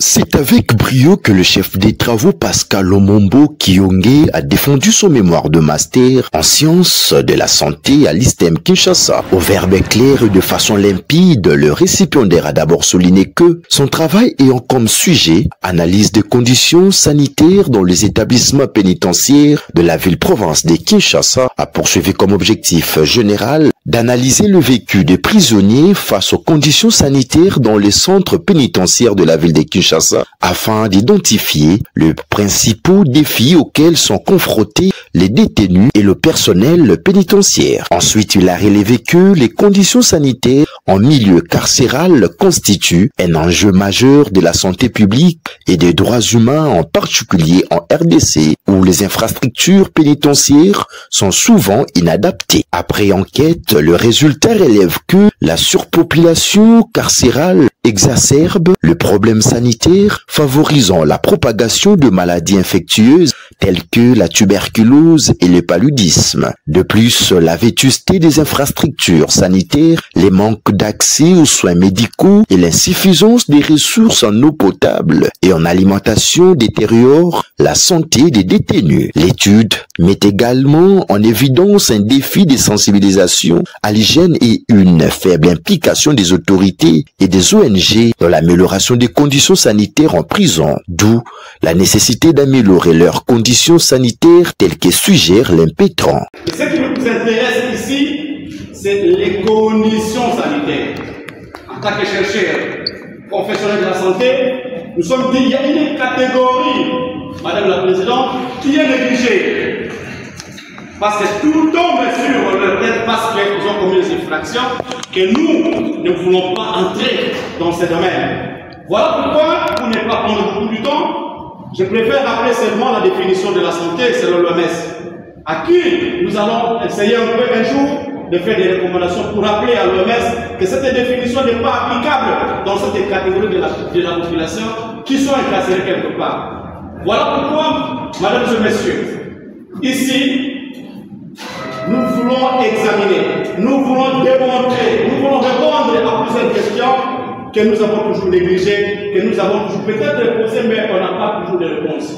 C'est avec brio que le chef des travaux Pascal Omombo Kiyonge a défendu son mémoire de master en sciences de la santé à l'ISTEM Kinshasa. Au verbe clair et de façon limpide, le récipiendaire a d'abord souligné que son travail ayant comme sujet analyse des conditions sanitaires dans les établissements pénitentiaires de la ville-province de Kinshasa a poursuivi comme objectif général d'analyser le vécu des prisonniers face aux conditions sanitaires dans les centres pénitentiaires de la ville de Kinshasa afin d'identifier les principaux défis auxquels sont confrontés les détenus et le personnel pénitentiaire. Ensuite, il a relevé que les conditions sanitaires en milieu carcéral constituent un enjeu majeur de la santé publique et des droits humains, en particulier en RDC, où les infrastructures pénitentiaires sont souvent inadaptées. Après enquête, le résultat relève que la surpopulation carcérale exacerbe le problème sanitaire, favorisant la propagation de maladies infectieuses telles que la tuberculose et le paludisme. De plus, la vétusté des infrastructures sanitaires, les manques d'accès aux soins médicaux et l'insuffisance des ressources en eau potable et en alimentation détériorent la santé des détenus. L'étude met également en évidence un défi de sensibilisation à l'hygiène et une faible implication des autorités et des ONG dans l'amélioration des conditions sanitaires en prison, d'où la nécessité d'améliorer leurs conditions sanitaires telles que suggère l'impétrant. Ce qui nous intéresse ici, c'est les conditions sanitaires. En tant que chercheur professionnel de la santé, nous sommes dit qu'il y a une catégorie, Madame la Présidente, qui est négligée. Parce que tout tombe sur leur tête parce qu'ils ont commis des infractions que nous ne voulons pas entrer dans ces domaines. Voilà pourquoi, pour ne pas prendre beaucoup de temps, je préfère rappeler seulement la définition de la santé selon l'OMS, à qui nous allons essayer un jour de faire des recommandations pour rappeler à l'OMS que cette définition n'est pas applicable dans cette catégorie de la population qui sont incarcérés quelque part. Voilà pourquoi, mesdames et messieurs, ici, nous voulons examiner, nous voulons démontrer, nous voulons répondre à plusieurs questions que nous avons toujours négligées, que nous avons toujours peut-être posées, mais on n'a pas toujours de réponse.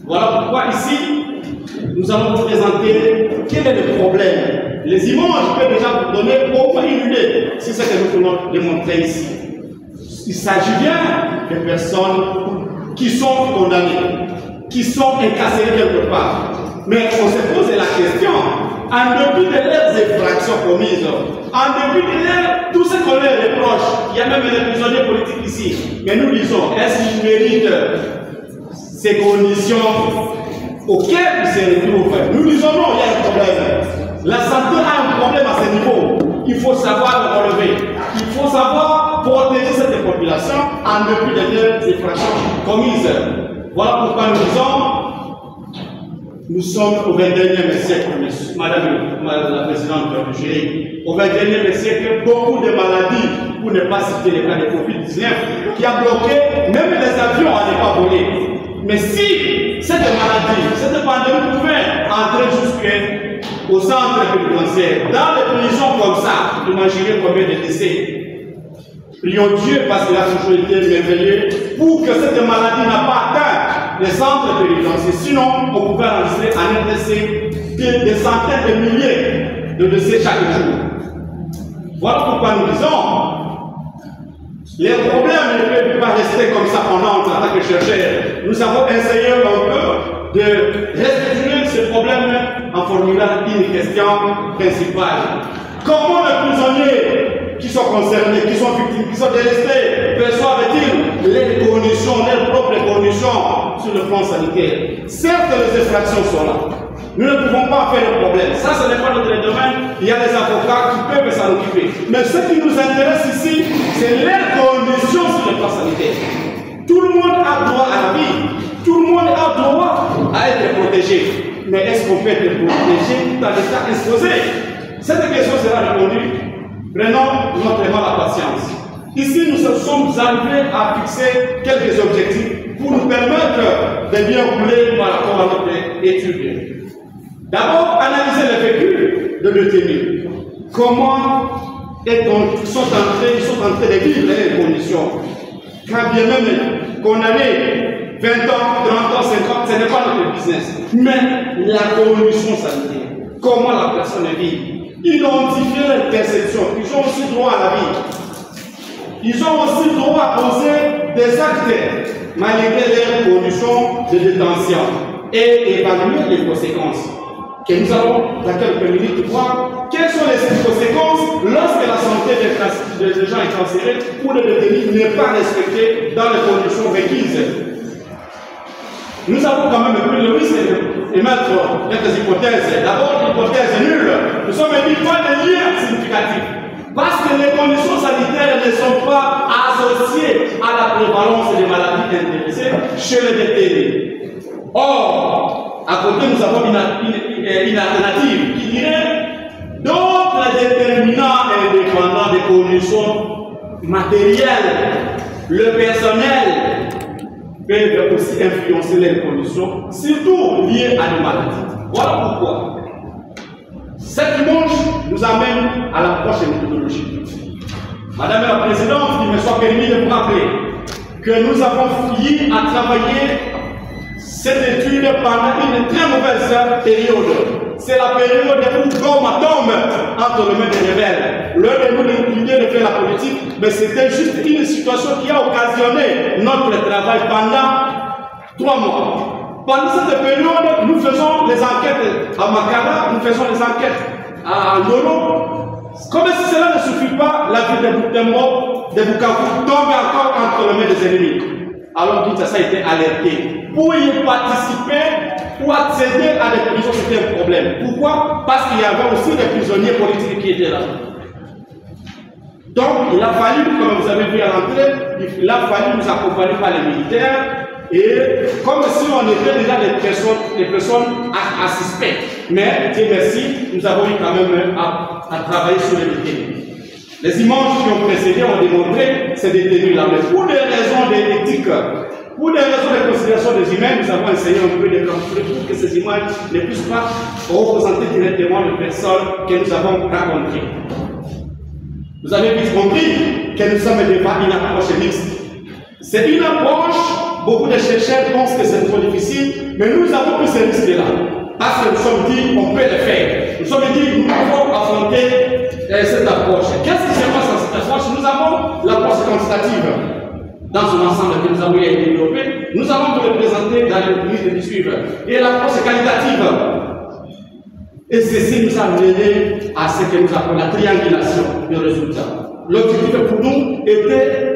Voilà pourquoi ici, nous allons vous présenter quel est le problème. Les images peuvent déjà vous donner au moins une idée, c'est ce que nous voulons démontrer ici. Il s'agit bien de personnes qui sont condamnées, qui sont incarcérées quelque part. Mais on se pose la question, en dépit de leurs infractions commises, en dépit de tout ce qu'on leur reproche, il y a même des prisonniers politiques ici, mais nous disons, est-ce qu'ils méritent ces conditions auxquelles ils se retrouvent? Nous disons non, il y a un problème. La santé a un problème à ce niveau. Il faut savoir le relever. Il faut savoir protéger cette population en dépit de leurs infractions commises. Voilà pourquoi nous disons, nous sommes au 21e siècle, Madame la Présidente du jury. Au 21e siècle, beaucoup de maladies, pour ne pas citer les cas de Covid-19, qui a bloqué même les avions à ne pas voler. Mais si cette maladie, cette pandémie pouvait entrer jusqu'au centre pénitentiaire, dans des prisons comme ça, imaginez combien de décès. Prions Dieu parce qu'il a toujours été merveilleux pour que cette maladie n'a pas atteint les centres pénitentiaires. Sinon, on pouvait enregistrer en RDC des centaines de milliers de décès chaque jour. Voilà pourquoi nous disons, les problèmes ne peuvent pas rester comme ça pendant en tant que chercheurs. Nous avons essayé un peu de restituer ce problème en formulant une question principale. Comment les prisonniers qui sont concernés, qui sont victimes, qui sont délestés, perçoivent-ils les conditions, leurs propres conditions sur le plan sanitaire? Certes, les infractions sont là. Nous ne pouvons pas faire le problème. Ça, ce n'est pas notre domaine. Il y a des avocats qui peuvent s'en occuper. Mais ce qui nous intéresse ici, c'est les conditions sur le plan sanitaire. Tout le monde a droit à la vie. Tout le monde a droit à être protégé. Mais est-ce qu'on peut être protégé dans l'état exposé? Cette question sera répondue. Prenons notre la patience. Ici, nous sommes arrivés à fixer quelques objectifs pour nous permettre de bien rouler par rapport à notre étude. D'abord, analyser le vécu de détenus. Comment ils sont en train de vivre les conditions. Quand bien même condamner 20 ans, 30 ans, 50 ans, ce n'est pas notre business. Mais la condition sanitaire, comment la personne vit, identifier les perceptions, ils ont aussi droit à la vie. Ils ont aussi droit à poser des actes malgré leurs conditions de détention et évaluer les conséquences. Que nous allons, dans quelques minutes, voir quelles sont les conséquences lorsque la santé des gens incarcérés ou des détenus n'est pas respectée dans les conditions requises. Nous avons quand même pris le risque d'émettre quelques hypothèses. D'abord, l'hypothèse nulle. Nous sommes dit pas de lien significatif. Parce que les conditions sanitaires ne sont pas associées à la prévalence des maladies intéressées chez les détenus. Or, à côté, nous avons une alternative qui dirait d'autres déterminants indépendants des conditions matérielles, le personnel, peuvent aussi influencer les conditions, surtout liées à nos maladies. Voilà pourquoi cette image nous amène à l'approche méthodologique. Madame la Présidente, il me soit permis de vous rappeler que nous avons fini à travailler cette étude pendant une très mauvaise période. C'est la période où Goma tombe entre les mains des rebelles. L'un de nous l'idée de faire la politique, mais c'était juste une situation qui a occasionné notre travail pendant 3 mois. Pendant cette période, nous faisons des enquêtes à Makala, nous faisons des enquêtes à Ndolo. Comme si cela ne suffit pas, la vie des Bukavu tombe encore entre les mains des ennemis. Alors Kinshasa a été alerté. Pour y participer, pour accéder à des prisons, c'était un problème. Pourquoi? Parce qu'il y avait aussi des prisonniers politiques qui étaient là. Donc, il a fallu, comme vous avez vu à l'entrée, il a fallu nous accompagner par les militaires. Et comme si on était déjà des personnes à suspects. Mais, Dieu merci, nous avons eu quand même à travailler sur les détenus. Les images qui ont précédé ont démontré ces détenus-là. Mais pour des raisons d'éthique, pour des raisons de considération des humains, nous avons essayé un peu de camufler pour que ces images ne puissent pas représenter directement les personnes que nous avons rencontrées. Vous avez vite compris que nous sommes devant une approche mixte. C'est une approche, beaucoup de chercheurs pensent que c'est trop difficile, mais nous avons pris ce risque-là. Parce que nous sommes dit, on peut le faire. Nous sommes dit, nous pouvons affronter cette approche. Qu'est-ce qui se passe dans cette approche? Nous avons l'approche quantitative dans son ensemble que nous avons développé. Nous allons vous le présenter dans les minutes qui suivent. Et l'approche qualitative. Et ceci nous a mené à ce que nous appelons la triangulation des résultats. L'objectif pour nous était,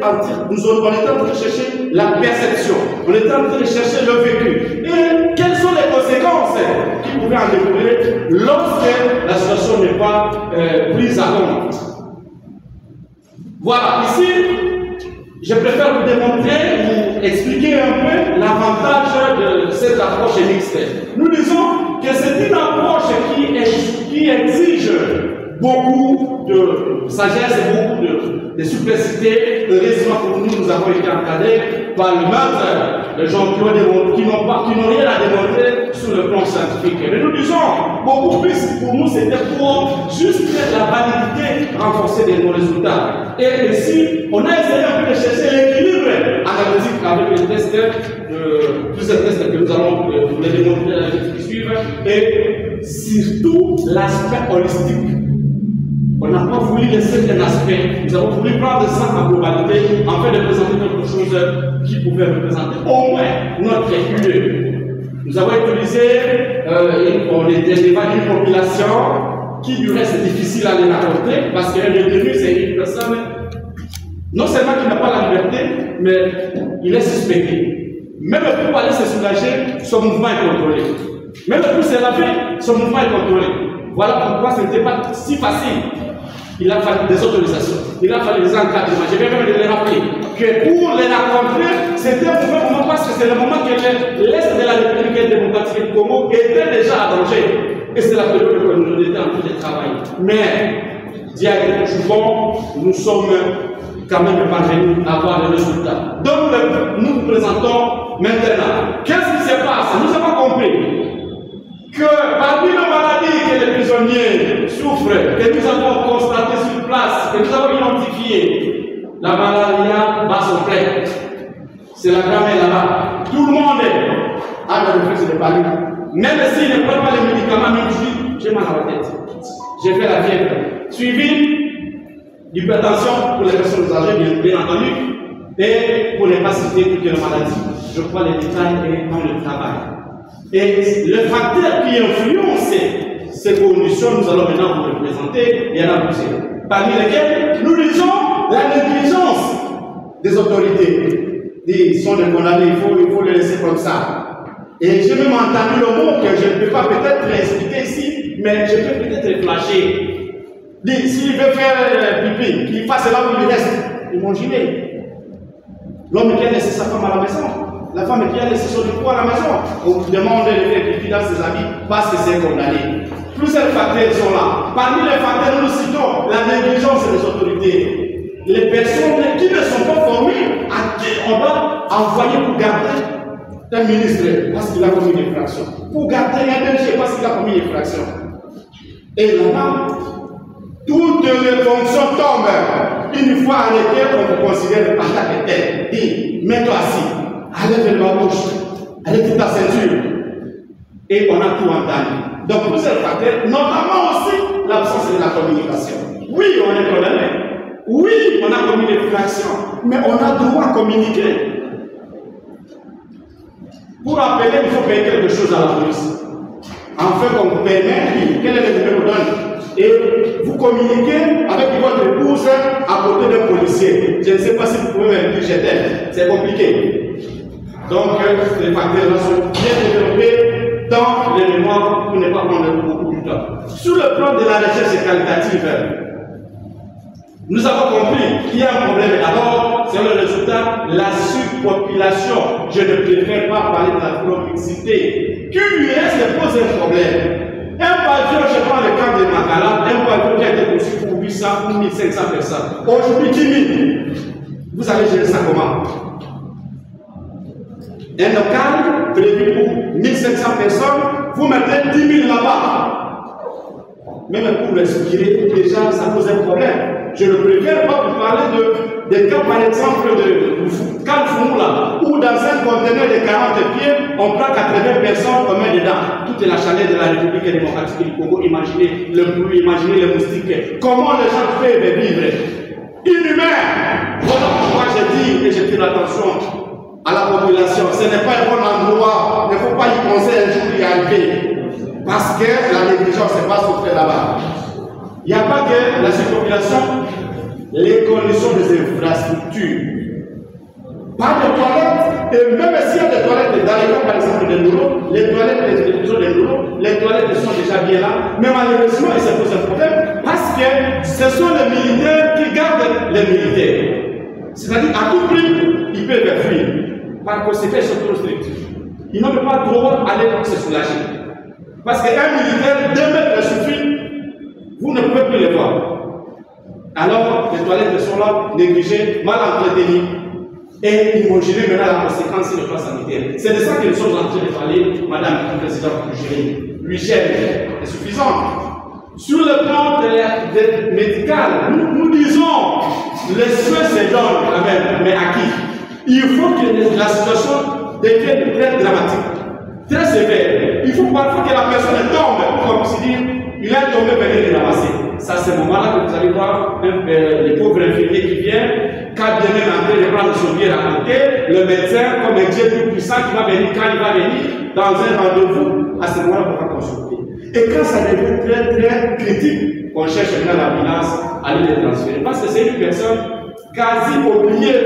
nous étions en train de chercher la perception, on était en train de chercher le vécu. Et quelles sont les conséquences qui pouvaient en découler lorsque la situation n'est pas prise à compte. Voilà, ici, je préfère vous démontrer, vous expliquer un peu l'avantage de cette approche mixte. Nous disons que c'est une approche qui exige beaucoup de sagesse et beaucoup de simplicité. Heureusement pour nous, nous avons été encadrés par le maître, les gens qui n'ont rien à démontrer sur le plan scientifique. Mais nous disons, beaucoup plus pour nous, c'était pour juste la validité renforcée de nos résultats. Et ici, on a essayé un peu de chercher l'équilibre analytique avec les tests, plusieurs tests que nous allons vous les démontrer dans les minutes qui suivent, et surtout l'aspect holistique. On n'a pas voulu laisser un aspect, nous avons voulu prendre ça en globalité, en fait de présenter quelque chose qui pouvait représenter au moins notre vécu. Nous avons utilisé, on était devant une population qui du reste est difficile à les raconter, parce qu'un détenu c'est une personne, non seulement qui n'a pas la liberté, mais il est suspecté. Même pour aller se soulager, son mouvement est contrôlé. Même pour se laver, son mouvement est contrôlé. Voilà pourquoi ce n'était pas si facile. Il a fallu des autorisations, il a fallu des encadrements. Je vais même les rappeler que pour les rencontrer, c'était un mauvais moment parce que c'est le moment que l'Est de la République démocratique du Congo était déjà à danger. Et c'est la période où nous étions en train de travailler. Mais, diable, souvent, nous sommes quand même parvenus à avoir les résultats. Donc, nous vous présentons maintenant. Qu'est-ce qui se passe? Nous avons compris que parmi nos maladies que les prisonniers souffrent, que nous avons constaté sur place, que nous avons identifié, la malaria va son plein. c'est la grand-mère là-bas. Tout le monde a le réflexe de parler. Même s'il ne prend pas les médicaments, même si j'ai mal à la tête, j'ai fait la fièvre. Suivi d'hypertension pour les personnes âgées, bien entendu, et pour ne pas citer toutes les maladies. Je crois les détails dans le travail. Et le facteur qui influence ces conditions, nous allons maintenant vous le présenter, il y en a plusieurs. Parmi lesquels nous disons la négligence des autorités. Ils sont des condamnés, il faut les laisser comme ça. Et j'ai même entendu le mot que je ne peux pas peut-être expliquer ici, mais je peux peut-être flasher. S'il veut faire pipi, qu'il fasse là où il reste, ils vont gêner. L'homme qui a laissé sa femme à la maison, la femme qui a laissé son époux à la maison, on lui demande de faire pipi dans ses habits parce que c'est condamné. Plusieurs facteurs sont là. Parmi les facteurs, nous citons la négligence des autorités. Les personnes qui ne sont pas formées, à qui on doit envoyer pour garder un ministre parce qu'il a commis une infraction, pour garder un DG parce qu'il a commis une infraction. Et là-bas, toutes les fonctions tombent. Une fois arrêté, on vous considère en tant que tel. Dis, mets-toi assis, allez vers la bouche, allez quitter ta ceinture. Et on a tout entendu. Donc, plusieurs facteurs, notamment aussi l'absence de la communication. Oui, on est condamné. Oui, on a commis des infractions, mais on a droit à communiquer. Pour appeler, il faut payer quelque chose à la police. Enfin, qu'on permet, quel est le numéro donne? Et vous communiquez avec votre épouse à côté d'un policier. Je ne sais pas si vous pouvez me dire j'étais. C'est compliqué. Donc, les facteurs sont bien développés dans les mémoires pour ne pas prendre beaucoup de temps. Sur le plan de la recherche qualitative, nous avons compris qu'il y a un problème. D'abord, c'est le résultat, la surpopulation. Je ne préfère pas parler de la promixité. QUS pose un problème. Un pavillon, je prends le camp de Makala, un pavillon qui a été conçu pour 800 ou 1500 personnes. Aujourd'hui, 10 000. Vous allez gérer ça comment? Un local prévu pour 1500 personnes, vous mettez 10 000 là-bas. Même pour respirer, déjà, ça pose un problème. Je ne préfère pas vous parler des cas, par exemple, de Kalfoumla, où dans un conteneur de 40 pieds, on prend 80 personnes, on met dedans. Tout est la chaleur de la République démocratique du Congo. Imaginez le bruit, imaginez les moustiques. Comment les gens peuvent vivre? Inhumain! Voilà pourquoi je dis et je tire l'attention à la population. Ce n'est pas un bon endroit. Il ne faut pas y penser un jour y arriver. Parce que la négligence n'est pas souffrée là-bas. Il n'y a pas que la surpopulation, les conditions des infrastructures. Pas de toilettes, et même s'il y a des toilettes dans les cas, par exemple, de Nouro, les toilettes des télévisions de Nouro, les toilettes sont déjà bien là, mais malheureusement, il se pose un problème parce que ce sont les militaires qui gardent les militaires. C'est-à-dire, à tout prix, ils peuvent fuir. Par conséquent, ils sont trop stricts. Ils n'ont pas droit d'aller pour se soulager. Parce qu'un militaire, 2 mètres suffit. Vous ne pouvez plus les voir. Alors, les toilettes sont là, négligées, mal entretenues. Et imaginez maintenant la conséquence sur le plan sanitaire. C'est de ça que nous sommes en train de parler, Madame la Présidente du jury. L'hygiène est suffisante. Sur le plan médical, nous disons, les soins se donnent quand même, mais à qui? Il faut que la situation devienne très dramatique, très sévère. Il faut parfois que la personne tombe, comme si dire, il est tombé, venez le ramasser. Ça, c'est le moment-là que vous allez voir les pauvres infirmiers qui viennent, quand bien même en train de prendre son billet à côté, le médecin, comme un Dieu tout puissant, qui va venir quand il va venir, dans un rendez-vous, à ce moment-là, on va consulter. Et quand ça devient très, très critique, on cherche maintenant l'ambulance à aller les transférer. Parce que c'est une personne quasi oubliée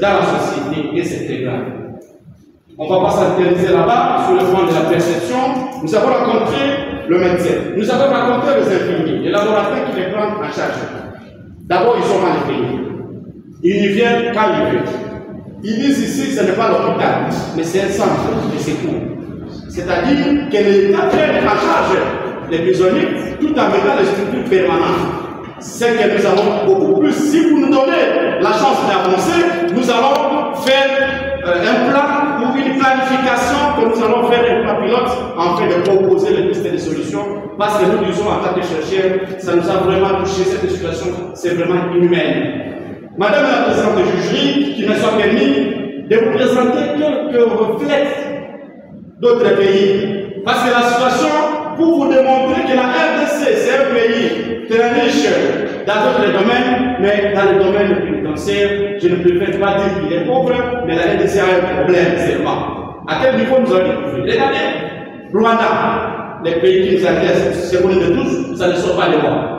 dans la société, et c'est très grave. On ne va pas s'intéresser là-bas sur le plan de la perception. Nous avons rencontré le médecin, nous avons rencontré les infirmiers, les laboratoires qui les prennent en charge. D'abord, ils sont mal payés. Ils y viennent quand ils veulent. Ils disent ici, ce n'est pas l'hôpital, mais c'est un centre de secours. C'est-à-dire que l'État prenne en charge les prisonniers tout en mettant les structures permanentes. C'est que nous avons beaucoup plus. Si vous nous donnez la chance d'avancer, nous allons faire un plan ou une planification que nous allons faire un plan pilote en fait de proposer les pistes de solutions parce que nous disons en tant que chercheurs, ça nous a vraiment touché cette situation, c'est vraiment inhumaine. Madame la Présidente du jury, qui ne soit permis de vous présenter quelques reflets d'autres pays. Parce que la situation, pour vous démontrer que la RDC, c'est un pays très riche dans d'autres domaines, mais dans le domaine pénitentiaire, je ne préfère pas dire qu'il est pauvre, mais la RDC a un problème seulement. À quel niveau nous allons découvrir? Regardez, Rwanda, les pays qui nous intéressent, c'est connu de tous, ça ne sort pas les lois.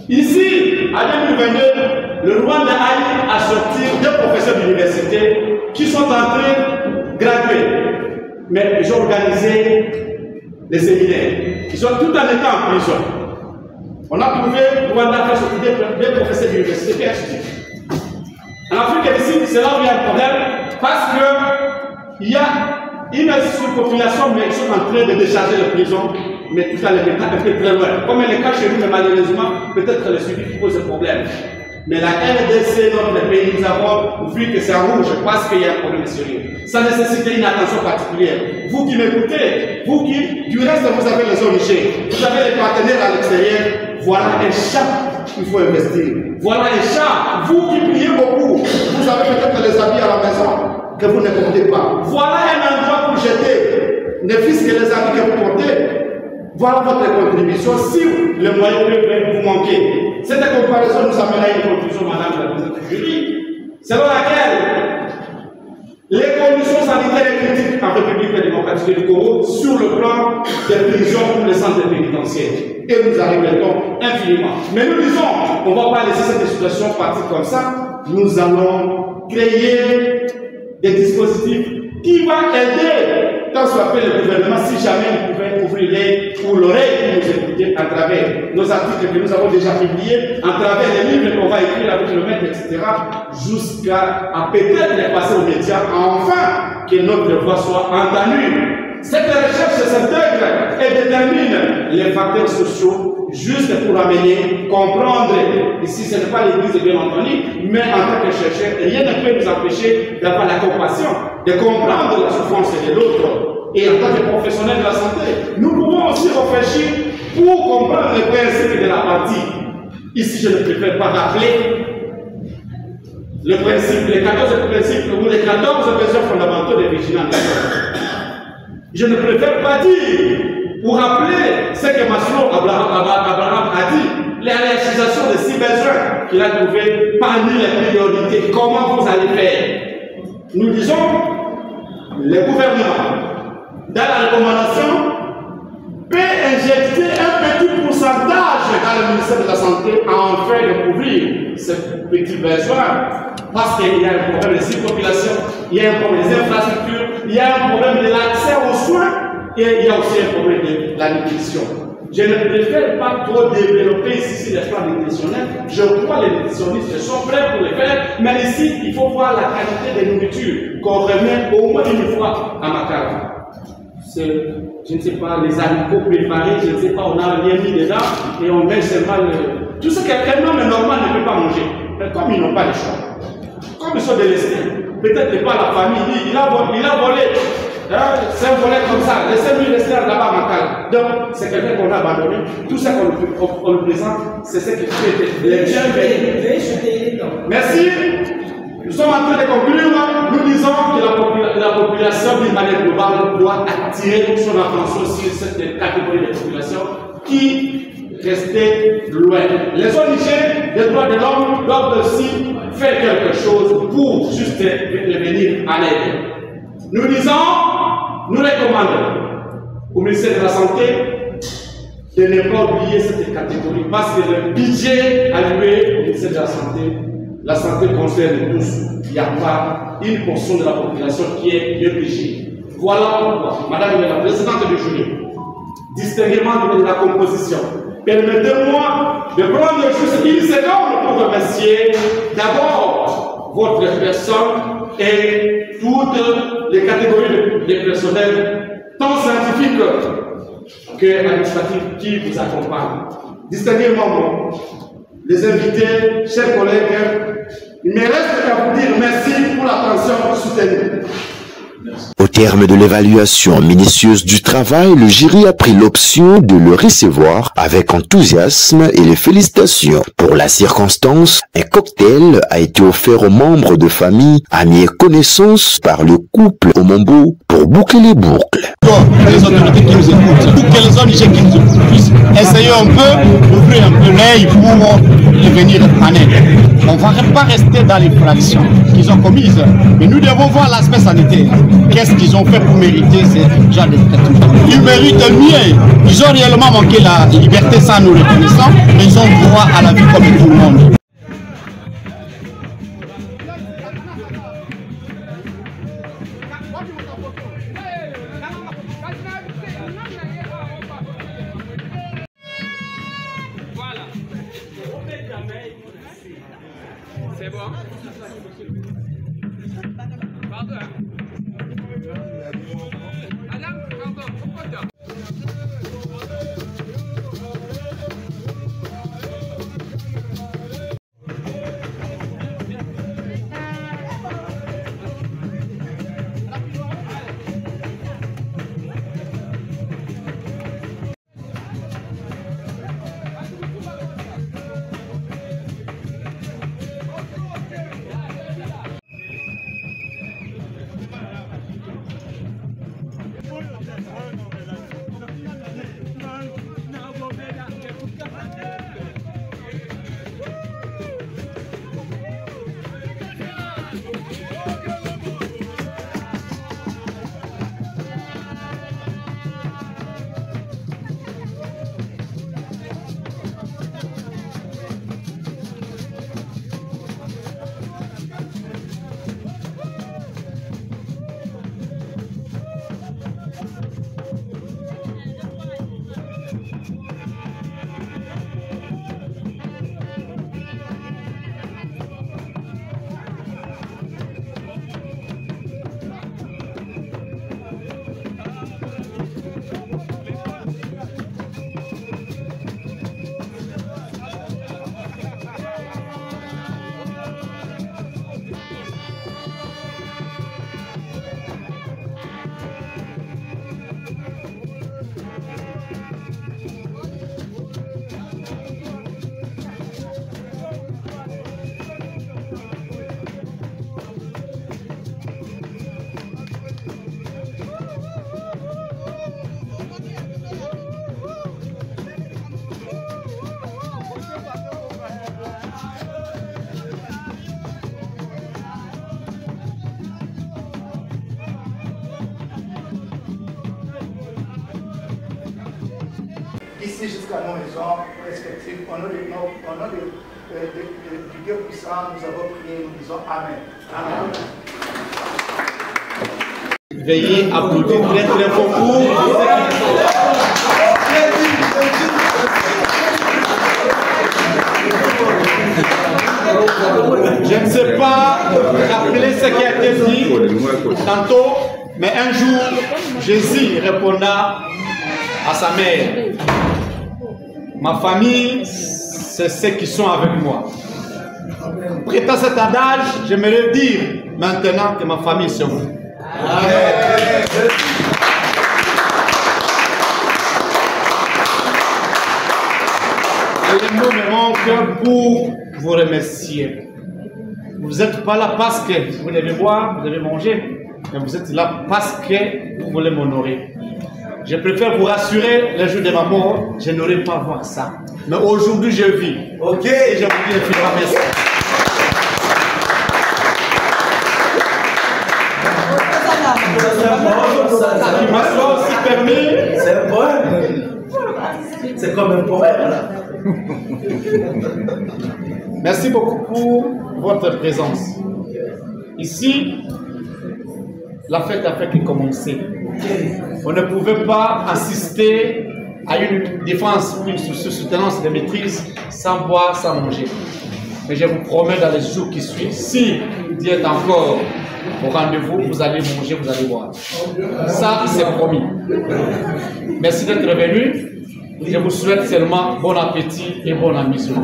Ici, en 2022, le Rwanda a sorti deux professeurs d'université qui sont entrés gradués, mais ils ont organisé des séminaires. Ils sont tout en étant en prison. On a trouvé Rwanda fait sortir des professeurs d'université PhD. En Afrique ici, c'est là où il y a un problème parce qu'il y a une surpopulation, mais ils sont en train de décharger les prisons, mais tout ça les met un peu très loin. Comme les cas chez nous, mais malheureusement, peut-être le suivi qui pose ce problème. Mais la RDC, notre pays, nous avons vu que c'est en rouge parce qu'il y a un problème sérieux. Ça nécessite une attention particulière. Vous qui m'écoutez, vous qui, du reste, vous avez les ONG, vous avez les partenaires à l'extérieur, voilà un champ qu'il faut investir. Voilà un champ. Vous qui priez beaucoup, vous avez peut-être les habits à la maison que vous ne portez pas. Voilà un endroit pour jeter, ne fût-ce que les habits que vous portez. Voilà votre contribution si le moyen peut vous manquer. Cette comparaison nous amène à une conclusion, madame la présidente du jury, selon laquelle les conditions sanitaires et critiques en République démocratique du Congo sur le plan des prisons ou des centres pénitentiaires. Et nous en regrettons infiniment. Mais nous disons, on ne va pas laisser cette situation partir comme ça. Nous allons créer des dispositifs qui vont aider, tant soit fait le gouvernement, si jamais il pouvait ouvrir l'œil ou l'oreille pour nous écouter à travers nos articles que nous avons déjà publiés, à travers les livres qu'on va écrire avec le maître, etc., jusqu'à peut-être les passer aux médias, enfin que notre voix soit entendue. Cette recherche s'intègre et détermine les facteurs sociaux juste pour amener, comprendre. Ici, ce n'est pas l'Église, bien entendu, mais en tant que chercheur, rien ne peut nous empêcher d'avoir la compassion, de comprendre la souffrance de l'autre. Et en tant que professionnel de la santé, nous pouvons aussi réfléchir pour comprendre les principes de la partie. Ici, je ne préfère pas rappeler le principe, les 14 principes ou les 14 besoins fondamentaux des vigilants. Je ne préfère pas dire, pour rappeler ce que Maslow Abraham a dit, la réalisation de 6 besoins qu'il a trouvé parmi les priorités. Comment vous allez faire? Nous disons, le gouvernement, dans la recommandation, peut injecter un petit pourcentage dans le ministère de la Santé afin de couvrir ces petits besoins. Parce qu'il y a un problème de surpopulation, il y a un problème des infrastructures, il y a un problème de l'accès aux soins et il y a aussi un problème de la nutrition. Je ne préfère pas trop développer ici les plans nutritionnels. Je crois que les nutritionnistes sont prêts pour les faire, mais ici, il faut voir la qualité des nourritures qu'on remet au moins une fois à ma carte. Je ne sais pas, les haricots préparés, je ne sais pas, on n'a rien mis dedans et on met seulement tout ce qu'un homme normal ne peut pas manger. Mais comme ils n'ont pas le choix, comme ils sont délestés, peut-être pas la famille, il a volé. C'est un volet comme ça, laissez-lui rester là-bas à Makala. Donc, c'est quelqu'un qu'on a abandonné. Tout ce qu'on lui présente, c'est ce qui fait les bienvenus. Merci. Nous sommes en train de conclure. Nous disons que la population, d'une manière globale, doit attirer son attention sur cette catégorie de population qui restait loin. Les ONG des droits de l'homme doivent aussi faire quelque chose pour juste les venir à l'aide. Nous disons, nous recommandons au ministère de la Santé de ne pas oublier cette catégorie parce que le budget alloué au ministère de la santé concerne tous. Il n'y a pas une portion de la population qui est négligée. Voilà pourquoi, Madame la Présidente du jury, distinguément de la composition, permettez-moi de prendre juste une seconde pour remercier d'abord votre personne et toutes les catégories de personnel, tant scientifiques que administratifs qui vous accompagnent. Distinguément, les invités, chers collègues, il me reste qu'à vous dire merci pour l'attention soutenue. Au terme de l'évaluation minutieuse du travail, le jury a pris l'option de le recevoir avec enthousiasme et les félicitations. Pour la circonstance, un cocktail a été offert aux membres de famille, amis et connaissances par le couple Omombo pour boucler les boucles. Les autorités qui nous écoutent, pour que les ONG qui nous écoutent puissent essayer un peu d'ouvrir un peu l'œil pour les venir en aide. On ne va pas rester dans les fractions qu'ils ont commises, mais nous devons voir l'aspect sanitaire. Qu'est-ce qu'ils ont fait pour mériter ce genre de traitement? Ils méritent mieux. Ils ont réellement manqué la liberté, ça nous le connaissons, mais ils ont droit à la vie comme tout le monde. C'est bon. Pardon. Madame, pardon, pourquoi Ici jusqu'à nos maisons respectives, au nom du Dieu puissant, nous avons prié, nous disons Amen. Amen. Veuillez applaudir très très beaucoup. Je ne sais pas rappeler ce qui a été dit tantôt, mais un jour, Jésus répondra à sa mère: ma famille, c'est ceux qui sont avec moi. Prêtant cet adage, j'aimerais dire maintenant que ma famille, c'est vous. Et les mots me manquent pour vous remercier. Vous n'êtes pas là parce que vous devez boire, vous devez manger, mais vous êtes là parce que vous voulez m'honorer. Je préfère vous rassurer, le jour de ma mort, je n'aurai pas voir ça. Mais aujourd'hui, je vis. Ok, et je vous dis infiniment merci. Il m'a aussi permis. C'est un poème. C'est comme un poème. Merci beaucoup pour votre présence. Ici, la fête a fait que commencer. On ne pouvait pas assister à une défense, une soutenance de maîtrise sans boire, sans manger. Mais je vous promets dans les jours qui suivent, si Dieu est encore au rendez-vous, vous allez manger, vous allez boire. Ça, c'est promis. Merci d'être venu. Je vous souhaite seulement bon appétit et bonne ambition.